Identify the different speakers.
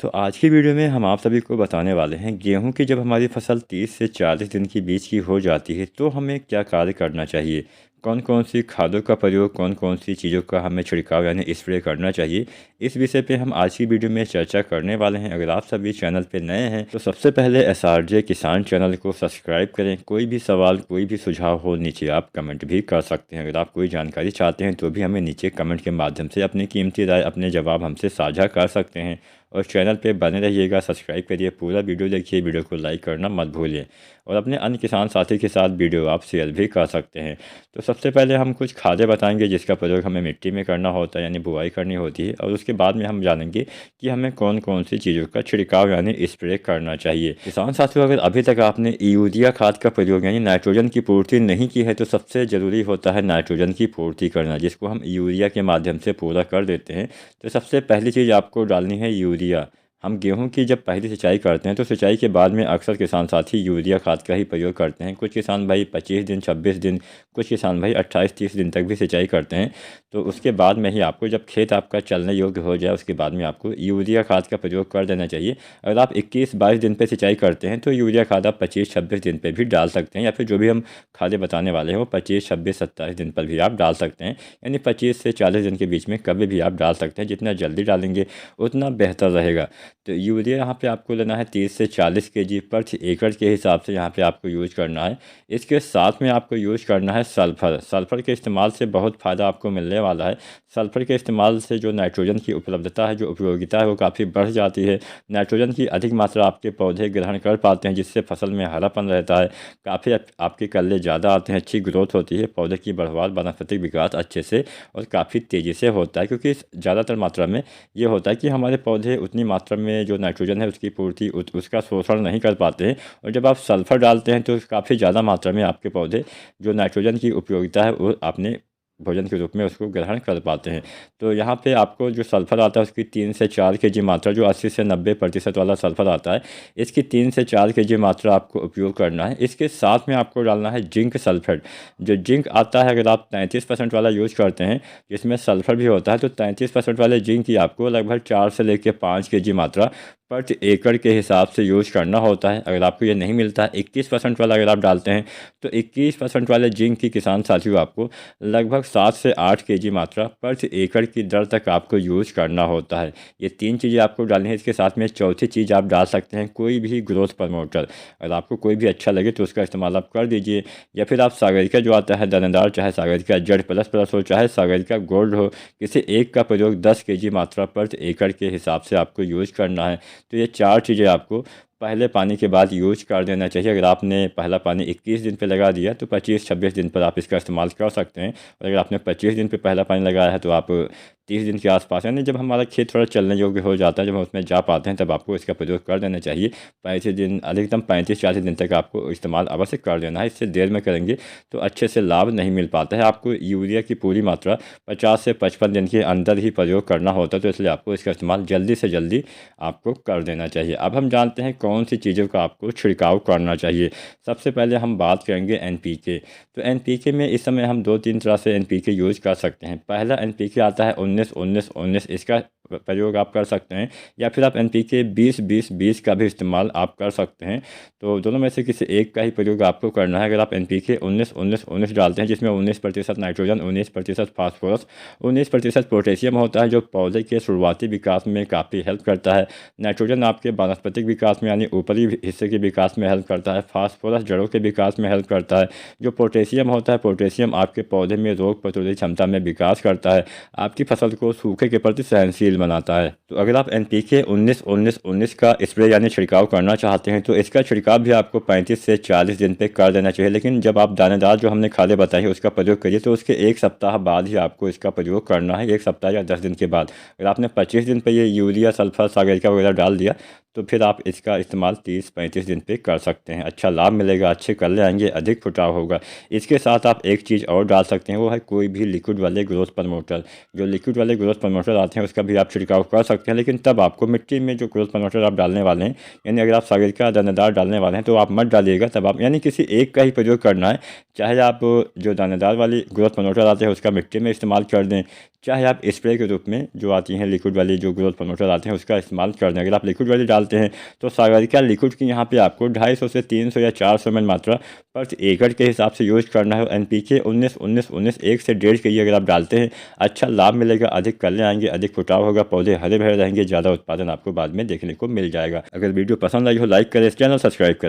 Speaker 1: तो आज की वीडियो में हम आप सभी को बताने वाले हैं गेहूं की जब हमारी फसल 30 से 40 दिन की बीच की हो जाती है तो हमें क्या कार्य करना चाहिए, कौन कौन सी खादों का प्रयोग, कौन कौन सी चीज़ों का हमें छिड़काव यानी स्प्रे करना चाहिए। इस विषय पे हम आज की वीडियो में चर्चा करने वाले हैं। अगर आप सभी चैनल पे नए हैं तो सबसे पहले एसआरजे किसान चैनल को सब्सक्राइब करें। कोई भी सवाल, कोई भी सुझाव हो नीचे आप कमेंट भी कर सकते हैं। अगर आप कोई जानकारी चाहते हैं तो भी हमें नीचे कमेंट के माध्यम से अपनी कीमती राय, अपने जवाब हमसे साझा कर सकते हैं। और चैनल पे बने रहिएगा, सब्सक्राइब करिए, पूरा वीडियो देखिए, वीडियो को लाइक करना मत भूलिए और अपने अन्य किसान साथी के साथ वीडियो आप शेयर भी कर सकते हैं। तो सबसे पहले हम कुछ खादें बताएंगे जिसका प्रयोग हमें मिट्टी में करना होता है यानी बुआई करनी होती है, और उसके बाद में हम जानेंगे कि हमें कौन कौन सी चीज़ों का छिड़काव यानी स्प्रे करना चाहिए। किसान साथियों, अगर अभी तक आपने यूरिया खाद का प्रयोग यानी नाइट्रोजन की पूर्ति नहीं की है तो सबसे ज़रूरी होता है नाइट्रोजन की पूर्ति करना, जिसको हम यूरिया के माध्यम से पूरा कर देते हैं। तो सबसे पहली चीज़ आपको डालनी है यूरिया। हम गेहूं की जब पहली सिंचाई करते हैं तो सिंचाई के बाद में अक्सर किसान साथी यूरिया खाद का ही प्रयोग करते हैं। कुछ किसान भाई 25 दिन, 26 दिन, कुछ किसान भाई 28-30 दिन तक भी सिंचाई करते हैं। तो उसके बाद में ही आपको, जब खेत आपका चलने योग्य हो जाए, उसके बाद में आपको यूरिया खाद का प्रयोग कर देना चाहिए। अगर आप 21-22 दिन पर सिंचाई करते हैं तो यूरिया खाद आप 25-26 दिन पर भी डाल सकते हैं, या फिर जो भी हम खादें बताने वाले हैं वो 25, 26, 27 दिन पर भी आप डाल सकते हैं। यानी 25 से 40 दिन के बीच में कभी भी आप डाल सकते हैं। जितना जल्दी डालेंगे उतना बेहतर रहेगा। तो यूरिया यहाँ पे आपको लेना है 30 से 40 केजी प्रति एकड़ के हिसाब से यहाँ पे आपको यूज करना है। इसके साथ में आपको यूज करना है सल्फ़र। सल्फ़र के इस्तेमाल से बहुत फ़ायदा आपको मिलने वाला है। सल्फ़र के इस्तेमाल से जो नाइट्रोजन की उपलब्धता है, जो उपयोगिता है, वो काफ़ी बढ़ जाती है। नाइट्रोजन की अधिक मात्रा आपके पौधे ग्रहण कर पाते हैं, जिससे फसल में हरापन रहता है, काफ़ी आपके कल्ले ज़्यादा आते हैं, अच्छी ग्रोथ होती है, पौधे की बढ़वार, वानस्पतिक विकास अच्छे से और काफ़ी तेज़ी से होता है। क्योंकि ज़्यादातर मात्रा में ये होता है कि हमारे पौधे उतनी मात्रा में जो नाइट्रोजन है उसकी पूर्ति, उसका शोषण नहीं कर पाते हैं, और जब आप सल्फ़र डालते हैं तो काफ़ी ज़्यादा मात्रा में आपके पौधे जो नाइट्रोजन की उपयोगिता है वो आपने भोजन के रूप में उसको ग्रहण कर पाते हैं। तो यहाँ पे आपको जो सल्फ़र आता है उसकी 3 से 4 केजी मात्रा, जो 80 से 90% वाला सल्फ़र आता है, इसकी 3 से 4 केजी मात्रा आपको उपयोग करना है। इसके साथ में आपको डालना है जिंक सल्फेट। जो जिंक आता है, अगर आप 33% वाला यूज़ करते हैं जिसमें सल्फ़र भी होता है, तो 33% वाले जिंक की आपको लगभग 4 से लेकर 5 केजी मात्रा प्रति एकड़ के हिसाब से यूज करना होता है। अगर आपको ये नहीं मिलता है, 21% वाला अगर आप डालते हैं, तो 21% वाले जिंक की किसान साथियों आपको लगभग 7 से 8 केजी मात्रा प्रति एकड़ की दर तक आपको यूज करना होता है। ये 3 चीज़ें आपको डालनी है। इसके साथ में चौथी चीज़ आप डाल सकते हैं कोई भी ग्रोथ प्रमोटर। अगर आपको कोई भी अच्छा लगे तो उसका इस्तेमाल आप कर दीजिए, या फिर आप सागरिका जो आता है दानेदार, चाहे सागरिका जेड प्लस प्लस हो, चाहे सागरिका गोल्ड हो, किसी एक का प्रयोग 10 केजी मात्रा प्रति एकड़ के हिसाब से आपको यूज करना है। तो ये 4 चीज़ें आपको पहले पानी के बाद यूज कर देना चाहिए। अगर आपने पहला पानी 21 दिन पे लगा दिया तो 25-26 दिन पर आप इसका इस्तेमाल कर सकते हैं। और अगर आपने 25 दिन पे पहला पानी लगाया है तो आप 30 दिन के आसपास, यानी जब हमारा खेत थोड़ा चलने योग्य हो जाता है, जब हम उसमें जा पाते हैं, तब आपको इसका प्रयोग कर देना चाहिए। 35 दिन, अधिकतम 35-40 दिन तक आपको इस्तेमाल अवश्य कर देना है। इससे देर में करेंगे तो अच्छे से लाभ नहीं मिल पाता है। आपको यूरिया की पूरी मात्रा 50 से 55 दिन के अंदर ही प्रयोग करना होता है, तो इसलिए आपको इसका इस्तेमाल जल्दी से जल्दी आपको कर देना चाहिए। अब हम जानते हैं कौन सी चीज़ों का आपको छिड़काव करना चाहिए। सबसे पहले हम बात करेंगे एनपीके। तो एनपीके में इस समय हम 2-3 तरह से एनपीके यूज कर सकते हैं। पहला एनपीके आता है 19-19-19, इसका प्रयोग आप कर सकते हैं, या फिर आप एनपीके 20-20-20 का भी इस्तेमाल आप कर सकते हैं। तो दोनों में से किसी एक का ही प्रयोग आपको करना है। अगर आप एनपीके 19-19-19 डालते हैं, जिसमें 19% नाइट्रोजन, 19% फास्फोरस, 19% पोटेशियम होता है, जो पौधे के शुरुआती विकास में काफ़ी हेल्प करता है। नाइट्रोजन आपके वानस्पतिक विकास में यानी ऊपरी हिस्से के विकास में हेल्प करता है। फास्फोरस जड़ों के विकास में हेल्प करता है। जो पोटेशियम होता है, पोटेशियम आपके पौधे में रोग प्रतिरोधी क्षमता में विकास करता है, आपकी फसल को सूखे के प्रति सहनशील बनाता है। तो अगर आप एनपीके 19-19-19 का स्प्रे यानी छिड़काव करना चाहते हैं तो इसका छिड़काव भी आपको 35 से 40 दिन पे कर देना चाहिए। लेकिन जब आप दानेदार जो हमने खादें बताई है उसका प्रयोग करिए तो उसके 1 सप्ताह बाद ही आपको इसका प्रयोग करना है, 1 सप्ताह या 10 दिन के बाद। अगर आपने 25 दिन पर ये यूरिया, सल्फर, सागरिका वगैरह डाल दिया तो फिर आप इसका इस्तेमाल 30-35 दिन पे कर सकते हैं। अच्छा लाभ मिलेगा, अच्छे कल्ले आएंगे, अधिक फुटाव होगा। इसके साथ आप एक चीज़ और डाल सकते हैं, वो है कोई भी लिक्विड वाले ग्रोथ प्रमोटर। जो लिक्विड वाले ग्रोथ प्रमोटर आते हैं उसका भी आप छिड़काव कर सकते हैं, लेकिन तब आपको मिट्टी में जो ग्रोथ प्रमोटर आप डालने वाले हैं, यानी अगर आप सागरिका दानेदार डालने वाले हैं तो आप मत डालिएगा, तब आप यानी किसी एक का ही प्रयोग करना है। चाहे आप जो दानेदार वाली ग्रोथ प्रमोटर आते हैं उसका मिट्टी में इस्तेमाल कर दें, चाहे आप स्प्रे के रूप में जो आती हैं लिक्विड वाली, जो ग्रोथ प्रमोटर आते हैं, उसका इस्तेमाल कर दें। अगर आप लिक्विड वाली डालते हैं तो सागरिका लिक्विड की यहाँ पे आपको 250 से 300 या 400 ml मात्रा प्रति एकड़ के हिसाब से यूज करना है। NPK 19-19-19 1 से 1.5 kg अगर आप डालते हैं, अच्छा लाभ मिलेगा, अधिक कल्ले आएंगे, अधिक फुटाव होगा, पौधे हरे भरे रहेंगे, ज़्यादा उत्पादन आपको बाद में देखने को मिल जाएगा। अगर वीडियो पसंद आई हो लाइक करें, चैनल सब्सक्राइब करें।